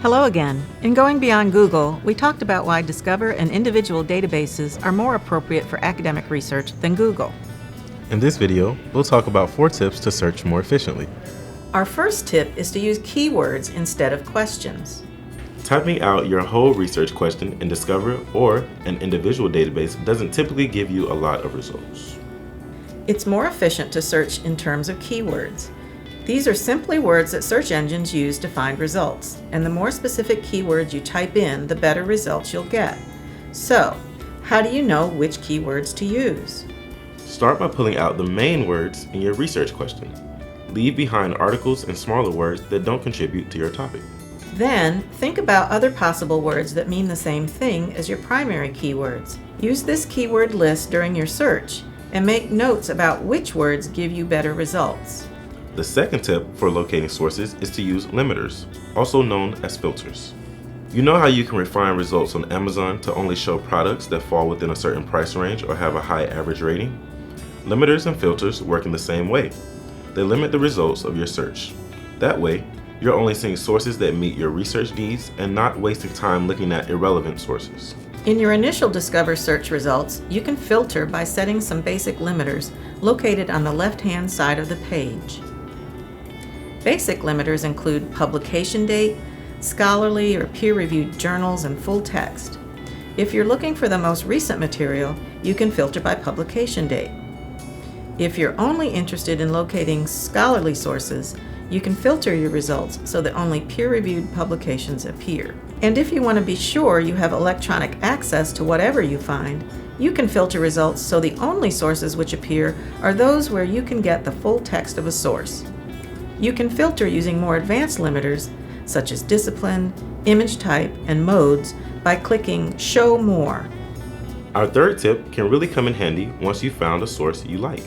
Hello again. In Going Beyond Google, we talked about why Discover and individual databases are more appropriate for academic research than Google. In this video, we'll talk about 4 tips to search more efficiently. Our first tip is to use keywords instead of questions. Typing out your whole research question in Discover or an individual database doesn't typically give you a lot of results. It's more efficient to search in terms of keywords. These are simply words that search engines use to find results, and the more specific keywords you type in, the better results you'll get. So, how do you know which keywords to use? Start by pulling out the main words in your research question. Leave behind articles and smaller words that don't contribute to your topic. Then, think about other possible words that mean the same thing as your primary keywords. Use this keyword list during your search and make notes about which words give you better results. The second tip for locating sources is to use limiters, also known as filters. You know how you can refine results on Amazon to only show products that fall within a certain price range or have a high average rating? Limiters and filters work in the same way. They limit the results of your search. That way, you're only seeing sources that meet your research needs and not wasting time looking at irrelevant sources. In your initial Discover search results, you can filter by setting some basic limiters located on the left-hand side of the page. Basic limiters include publication date, scholarly or peer-reviewed journals, and full text. If you're looking for the most recent material, you can filter by publication date. If you're only interested in locating scholarly sources, you can filter your results so that only peer-reviewed publications appear. And if you want to be sure you have electronic access to whatever you find, you can filter results so the only sources which appear are those where you can get the full text of a source. You can filter using more advanced limiters, such as discipline, image type, and modes, by clicking Show More. Our third tip can really come in handy once you've found a source you like.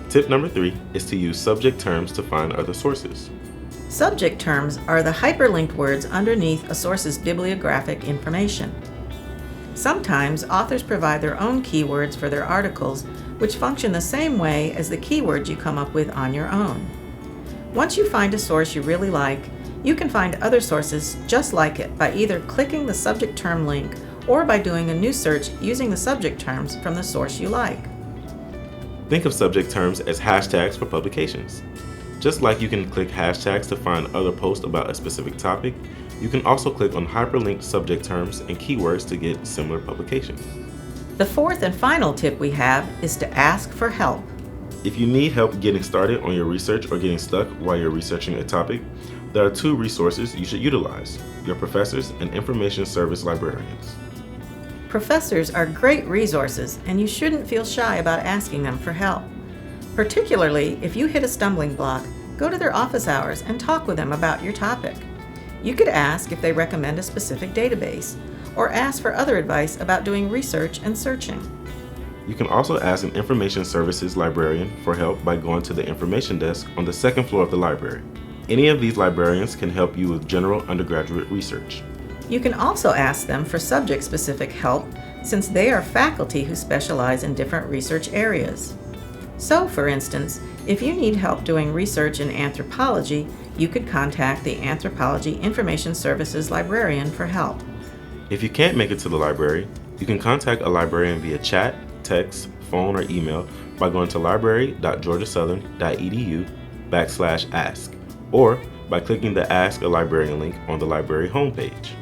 Tip number 3 is to use subject terms to find other sources. Subject terms are the hyperlinked words underneath a source's bibliographic information. Sometimes authors provide their own keywords for their articles, which function the same way as the keywords you come up with on your own. Once you find a source you really like, you can find other sources just like it by either clicking the subject term link or by doing a new search using the subject terms from the source you like. Think of subject terms as hashtags for publications. Just like you can click hashtags to find other posts about a specific topic, you can also click on hyperlinked subject terms and keywords to get similar publications. The fourth and final tip we have is to ask for help. If you need help getting started on your research or getting stuck while you're researching a topic, there are 2 resources you should utilize: your professors and information service librarians. Professors are great resources, and you shouldn't feel shy about asking them for help. Particularly if you hit a stumbling block, go to their office hours and talk with them about your topic. You could ask if they recommend a specific database, or ask for other advice about doing research and searching. You can also ask an information services librarian for help by going to the information desk on the 2nd floor of the library. Any of these librarians can help you with general undergraduate research. You can also ask them for subject-specific help, since they are faculty who specialize in different research areas. So, for instance, if you need help doing research in anthropology, you could contact the Anthropology Information Services librarian for help. If you can't make it to the library, you can contact a librarian via chat, text, phone, or email by going to library.georgiasouthern.edu/ask, or by clicking the Ask a Librarian link on the library homepage.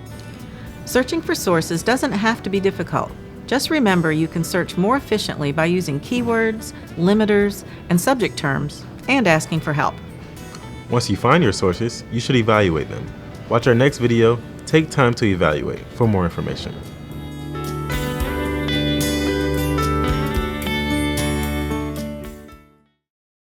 Searching for sources doesn't have to be difficult. Just remember you can search more efficiently by using keywords, limiters, and subject terms, and asking for help. Once you find your sources, you should evaluate them. Watch our next video, Take Time to Evaluate, for more information.